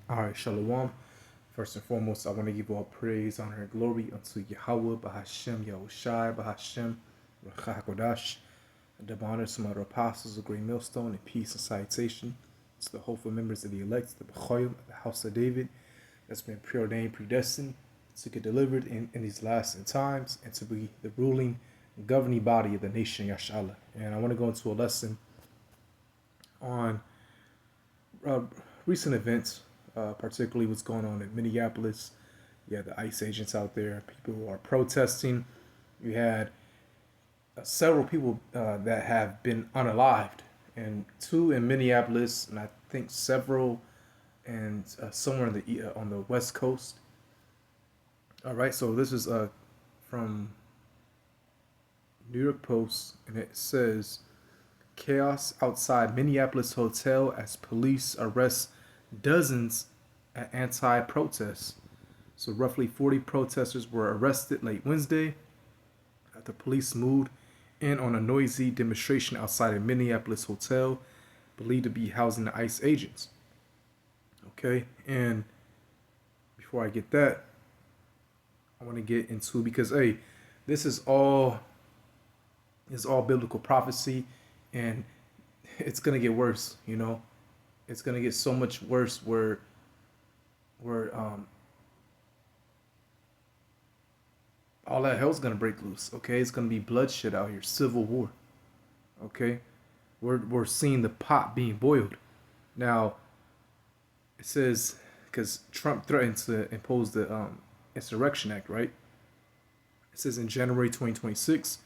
All right, Shalom. First and foremost, I want to give all praise, honor, and glory unto Yahweh, Bahashem, Yahushai, Bahashem, Ruach HaKodash. And double honor to my apostles, the great millstone, and peace and citation to the hopeful members of the elect, the Bechoyim, the house of David, that's been preordained, predestined to get delivered in these last end times and to be the ruling and governing body of the nation, Yashala. And I want to go into a lesson on uh, recent events, particularly what's going on in Minneapolis. You had the ICE agents out there, people who are protesting. You had several people that have been unalived, and two in Minneapolis, and I think several and somewhere on the West Coast. All right, so this is from New York Post, and it says chaos outside Minneapolis hotel as police arrest dozens at anti-protests. So roughly 40 protesters were arrested late Wednesday after police moved in on a noisy demonstration outside a Minneapolis hotel believed to be housing the ICE agents. Okay, and before I get that, I want to get into, because hey, this is all biblical prophecy, and it's gonna get worse. It's gonna get so much worse where all that hell's gonna break loose. Okay, it's gonna be bloodshed out here, civil war. Okay, we're seeing the pot being boiled now. It says because Trump threatened to impose the Insurrection Act, right? It says in January 2026,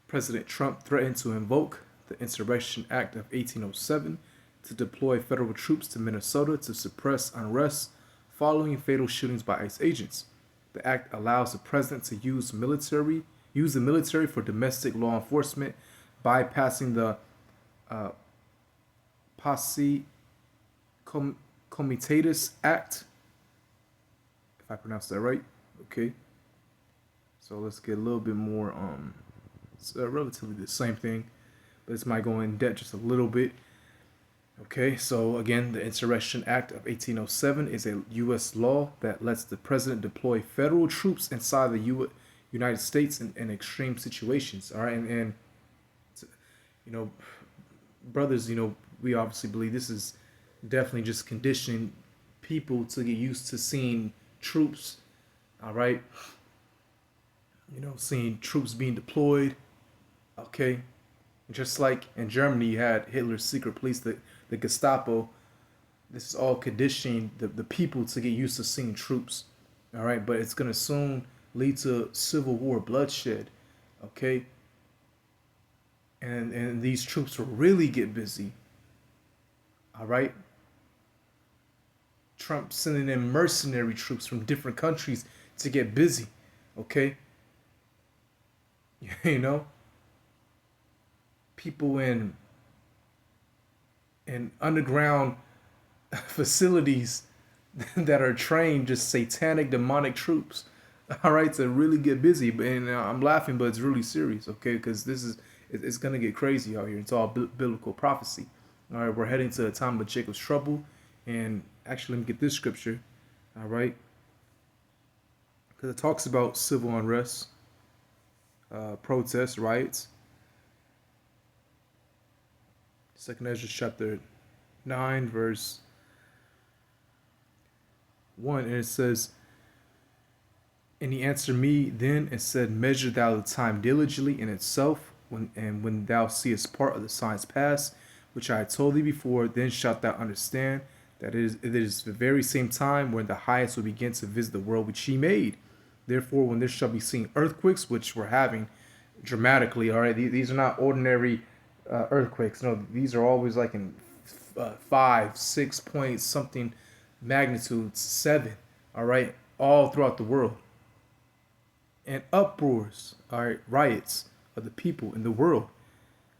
President Trump threatened to invoke the Insurrection Act of 1807 to deploy federal troops to Minnesota to suppress unrest following fatal shootings by ICE agents. The act allows the president to use the military for domestic law enforcement, bypassing the uh, Posse Comitatus Act, if I pronounce that right. Okay, so let's get a little bit more. It's relatively the same thing, but this might go in depth just a little bit. Okay, so again, the Insurrection Act of 1807 is a U.S. law that lets the president deploy federal troops inside the United States in extreme situations. All right, and you know, brothers, we obviously believe this is definitely just conditioning people to get used to seeing troops. All right, seeing troops being deployed. Okay, just like in Germany, you had Hitler's secret police, the Gestapo. This is all conditioning the people to get used to seeing troops. All right, but it's going to soon lead to civil war, bloodshed. Okay, and these troops will really get busy. All right, Trump sending in mercenary troops from different countries to get busy. Okay, you know, people in underground facilities that are trained, just satanic demonic troops, all right, to really get busy. And I'm laughing, but it's really serious, okay, because it's gonna get crazy out here. It's all biblical prophecy. All right, we're heading to a time of Jacob's trouble. And actually, let me get this scripture, all right, because it talks about civil unrest, protests, riots. Second Ezra chapter 9, verse 1, and it says, and he answered me then and said, measure thou the time diligently in itself, when thou seest part of the signs pass, which I had told thee before, then shalt thou understand that it is the very same time when the highest will begin to visit the world which he made. Therefore, when there shall be seen earthquakes, which we're having dramatically, all right, these are not ordinary earthquakes. No, these are always like in 5, 6 point something magnitude, 7, all right, all throughout the world. And uproars, all right, riots of the people in the world.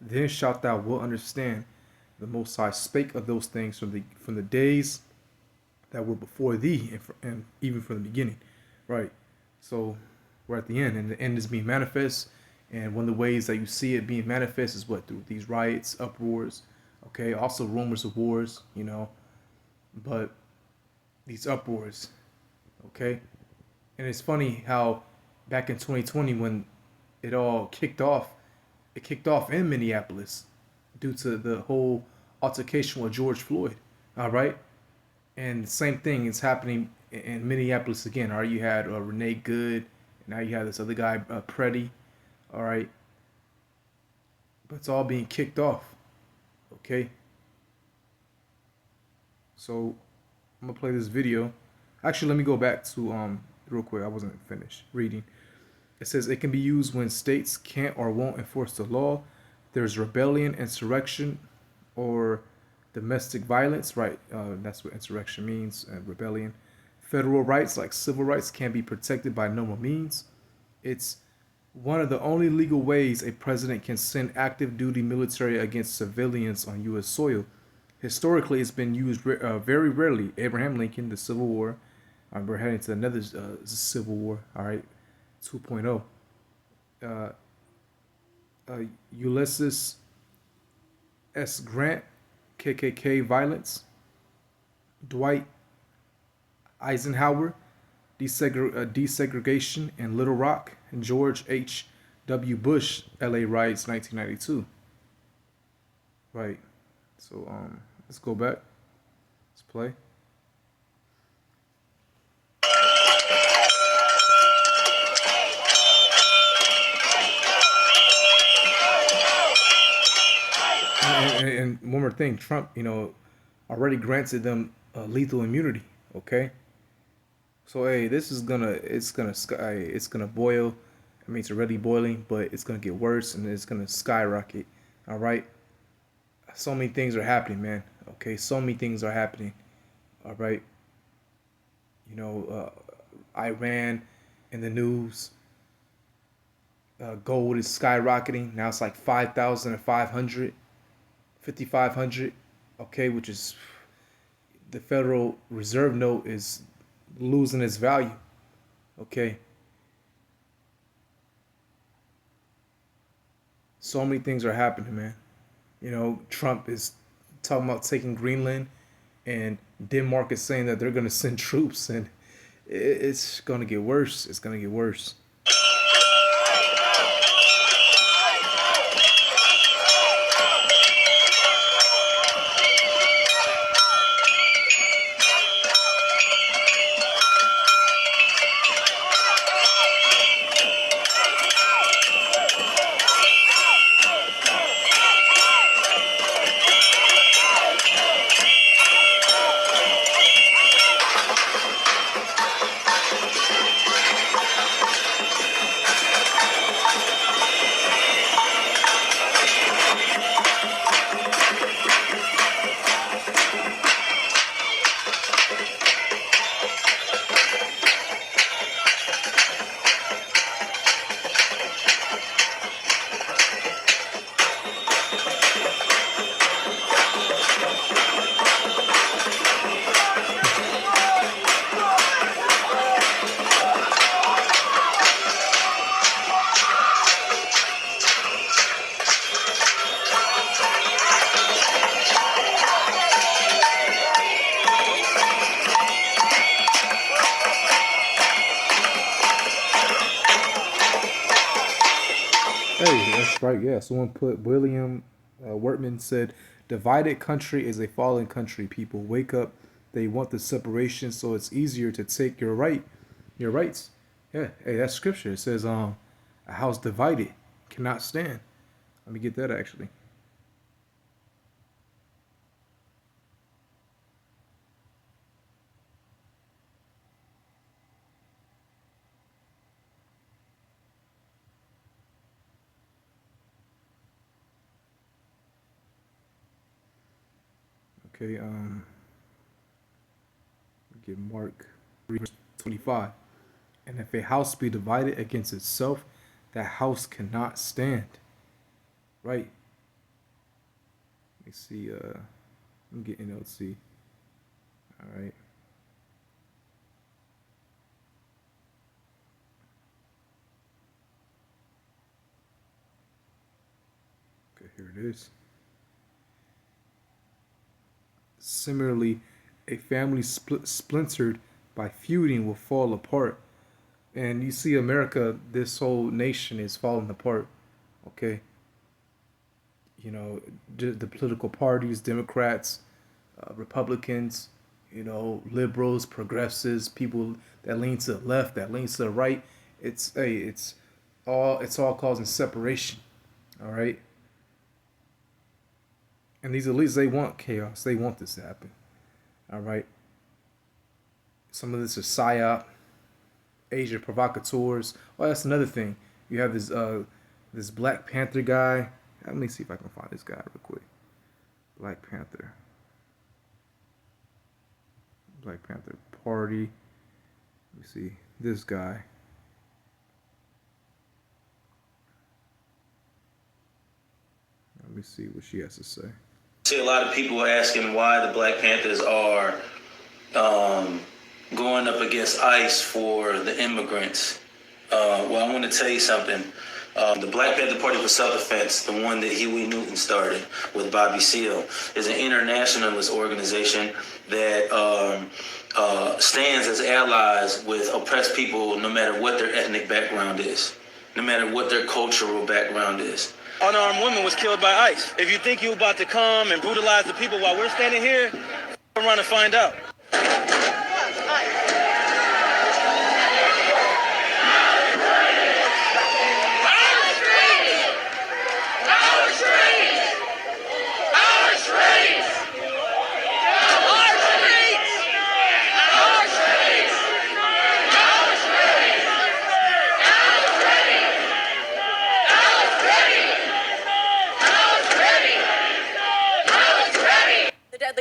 Then shalt thou will understand the Most High spake of those things from the days that were before thee, and even from the beginning, right? So we're at the end, and the end is being manifest. And one of the ways that you see it being manifest is what? Through these riots, uproars, okay? Also rumors of wars, But these uproars. Okay, and it's funny how back in 2020 when it all kicked off, it kicked off in Minneapolis due to the whole altercation with George Floyd. All right, and the same thing is happening in Minneapolis again. All right, you had Renee Good, and now you have this other guy, Preddy. All right, but it's all being kicked off. Okay, so I'm gonna play this video. Actually, let me go back to real quick. I wasn't finished reading. It says it can be used when states can't or won't enforce the law. There's rebellion, insurrection, or domestic violence, right? That's what insurrection means, and rebellion. Federal rights, like civil rights, can be protected by normal means. It's one of the only legal ways a president can send active duty military against civilians on U.S. soil. Historically, it's been used very rarely. Abraham Lincoln, the Civil War. We're heading to another Civil War, all right, 2.0. Uh, Ulysses S. Grant, KKK violence. Dwight Eisenhower, desegregation in Little Rock. And George H.W. Bush, LA riots, 1992. Right. So let's go back. Let's play. And one more thing, Trump, already granted them lethal immunity. Okay, so hey, this is it's gonna boil. I mean, it's already boiling, but it's gonna get worse and it's gonna skyrocket. All right, so many things are happening, man. Okay, so many things are happening. All right, Iran in the news. Gold is skyrocketing. Now it's like 5,500, 5,500. Okay, which is the Federal Reserve note is losing its value. Okay. So many things are happening, man. Trump is talking about taking Greenland, and Denmark is saying that they're going to send troops, and it's going to get worse. It's going to get worse. Hey, that's right. Yeah, someone put William Wortman said, "Divided country is a fallen country. People wake up. They want the separation, so it's easier to take your rights." Yeah, hey, that's scripture. It says, a house divided cannot stand. Let me get that actually. Okay, get Mark 3:25. And if a house be divided against itself, that house cannot stand. Right? Let me see. I'm getting NLT. All right. Okay, here it is. Similarly, A family splintered by feuding will fall apart. And you see, America, this whole nation is falling apart. Okay, you know, the political parties, Democrats, Republicans, you know, liberals, progressives, people that lean to the left, that lean to the right. It's all causing separation. All right, and these elites, they want chaos. They want this to happen. All right. Some of this is psyop, Asia provocateurs. Oh, that's another thing. You have this Black Panther guy. Let me see if I can find this guy real quick. Black Panther. Black Panther Party. Let me see. This guy. Let me see what she has to say. See, a lot of people are asking why the Black Panthers are going up against ICE for the immigrants. Well, I want to tell you something. The Black Panther Party for Self-Defense, the one that Huey Newton started with Bobby Seale, is an internationalist organization that stands as allies with oppressed people no matter what their ethnic background is, no matter what their cultural background is. Unarmed woman was killed by ICE. If you think you're about to come and brutalize the people while we're standing here, run and find out.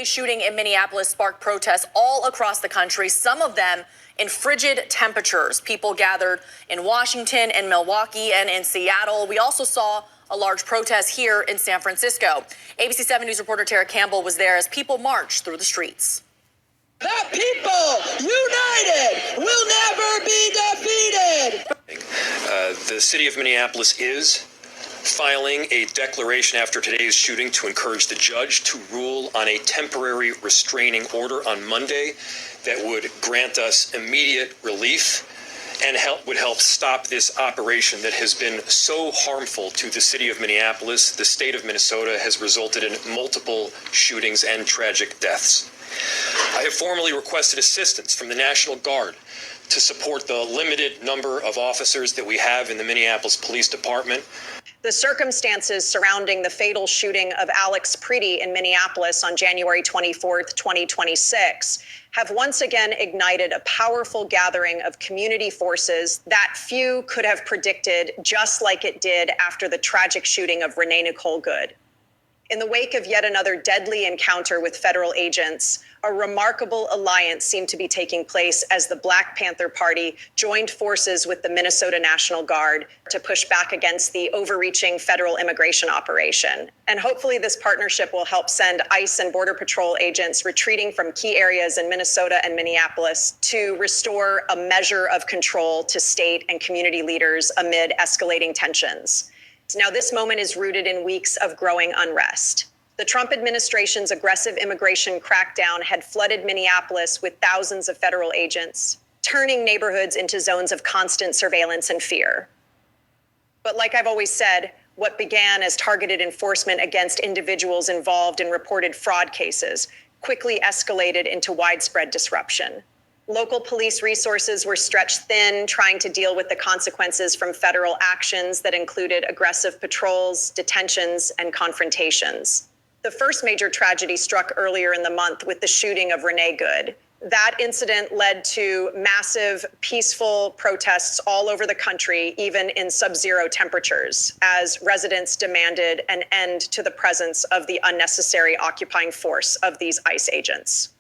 Shooting in Minneapolis sparked protests all across the country, some of them in frigid temperatures. People gathered in Washington and Milwaukee and in Seattle. We also saw a large protest here in San Francisco. ABC 7 News reporter Tara Campbell was there as people marched through the streets. The people united will never be defeated. The city of Minneapolis is filing a declaration after today's shooting to encourage the judge to rule on a temporary restraining order on Monday that would grant us immediate relief and would help stop this operation that has been so harmful to the city of Minneapolis. The state of Minnesota has resulted in multiple shootings and tragic deaths. I have formally requested assistance from the National Guard to support the limited number of officers that we have in the Minneapolis Police Department. The circumstances surrounding the fatal shooting of Alex Preety in Minneapolis on January 24th, 2026, have once again ignited a powerful gathering of community forces that few could have predicted, just like it did after the tragic shooting of Renee Nicole Good. In the wake of yet another deadly encounter with federal agents, a remarkable alliance seemed to be taking place as the Black Panther Party joined forces with the Minnesota National Guard to push back against the overreaching federal immigration operation. And hopefully this partnership will help send ICE and Border Patrol agents retreating from key areas in Minnesota and Minneapolis to restore a measure of control to state and community leaders amid escalating tensions. Now, this moment is rooted in weeks of growing unrest. The Trump administration's aggressive immigration crackdown had flooded Minneapolis with thousands of federal agents, turning neighborhoods into zones of constant surveillance and fear. But like I've always said, what began as targeted enforcement against individuals involved in reported fraud cases quickly escalated into widespread disruption. Local police resources were stretched thin, trying to deal with the consequences from federal actions that included aggressive patrols, detentions, and confrontations. The first major tragedy struck earlier in the month with the shooting of Renee Good. That incident led to massive, peaceful protests all over the country, even in sub-zero temperatures, as residents demanded an end to the presence of the unnecessary occupying force of these ICE agents.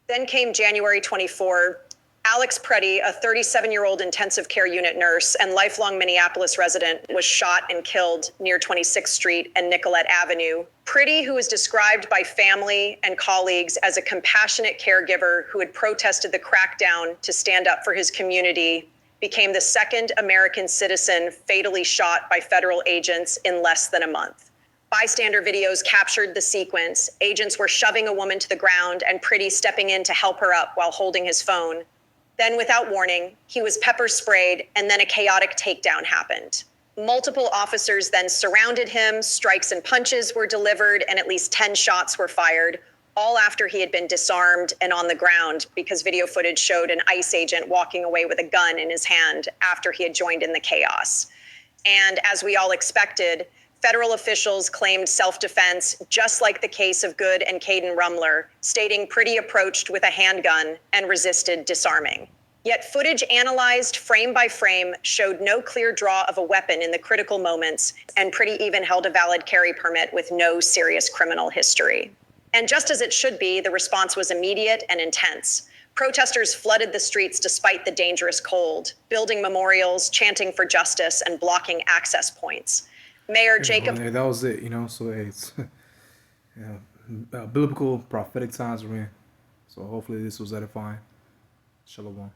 Then came January 24. Alex Preety, a 37-year-old intensive care unit nurse and lifelong Minneapolis resident, was shot and killed near 26th Street and Nicollet Avenue. Preety, who was described by family and colleagues as a compassionate caregiver who had protested the crackdown to stand up for his community, became the second American citizen fatally shot by federal agents in less than a month. Bystander videos captured the sequence. Agents were shoving a woman to the ground and Pretty stepping in to help her up while holding his phone. Then, without warning, he was pepper sprayed, and then a chaotic takedown happened. Multiple officers then surrounded him, strikes and punches were delivered, and at least 10 shots were fired, all after he had been disarmed and on the ground, because video footage showed an ICE agent walking away with a gun in his hand after he had joined in the chaos. And as we all expected, federal officials claimed self-defense, just like the case of Good and Caden Rumler, stating Pretty approached with a handgun and resisted disarming. Yet footage analyzed frame by frame showed no clear draw of a weapon in the critical moments, and Pretty even held a valid carry permit with no serious criminal history. And just as it should be, the response was immediate and intense. Protesters flooded the streets despite the dangerous cold, building memorials, chanting for justice, and blocking access points. Mayor Jacob... That was it, so it's biblical, prophetic times we're in. So hopefully this was edifying. Shalom.